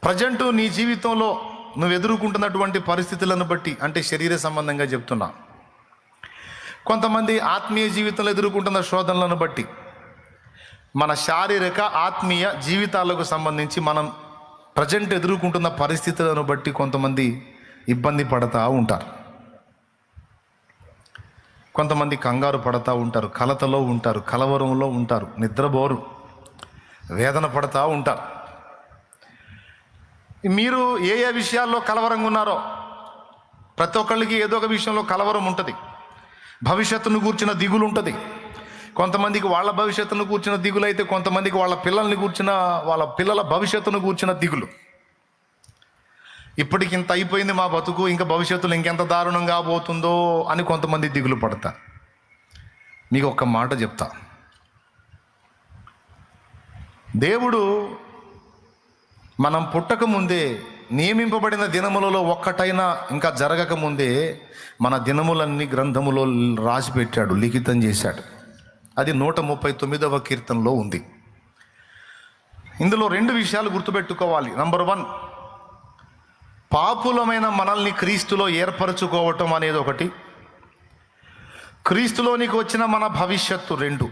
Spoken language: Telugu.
ప్రజెంటు నీ జీవితంలో నువ్వు ఎదుర్కొంటున్నటువంటి పరిస్థితులను బట్టి, అంటే శరీర సంబంధంగా చెప్తున్నా, కొంతమంది ఆత్మీయ జీవితంలో ఎదుర్కొంటున్న శోధనలను బట్టి, మన శారీరక ఆత్మీయ జీవితాలకు సంబంధించి మనం ప్రజెంట్ ఎదుర్కొంటున్న పరిస్థితులను బట్టి కొంతమంది ఇబ్బంది పడతా ఉంటారు. కొంతమంది కంగారు పడతా ఉంటారు, కలతలో ఉంటారు, కలవరంలో ఉంటారు, నిద్రపోరు, వేదన పడతా ఉంటారు. మీరు ఏ ఏ విషయాల్లో కలవరంగా ఉన్నారో, ప్రతి ఒక్కళ్ళకి ఏదో ఒక విషయంలో కలవరం ఉంటుంది. భవిష్యత్తును కూర్చిన దిగులు ఉంటుంది. కొంతమందికి వాళ్ళ భవిష్యత్తును కూర్చిన దిగులు అయితే, కొంతమందికి వాళ్ళ పిల్లల్ని కూర్చిన, వాళ్ళ పిల్లల భవిష్యత్తును కూర్చిన దిగులు. ఇప్పటికి ఇంత అయిపోయింది మా బతుకు, ఇంకా భవిష్యత్తులో ఇంకెంత దారుణంగా పోతుందో అని కొంతమంది దిగులు పడతా. మీకు ఒక్క మాట చెప్తా, దేవుడు మనం పుట్టక ముందే నియమింపబడిన దినములలో ఒక్కటైనా ఇంకా జరగక ముందే మన దినములన్నీ గ్రంథములో రాసి పెట్టాడు, లిఖితం చేశాడు. అది 139వ కీర్తనలో ఉంది. ఇందులో 2 విషయాలు గుర్తుపెట్టుకోవాలి. నంబర్ 1, పాపులమైన మనల్ని క్రీస్తులో ఏర్పరచుకోవటం అనేది ఒకటి, క్రీస్తులోనికి వచ్చిన మన భవిష్యత్తు 2.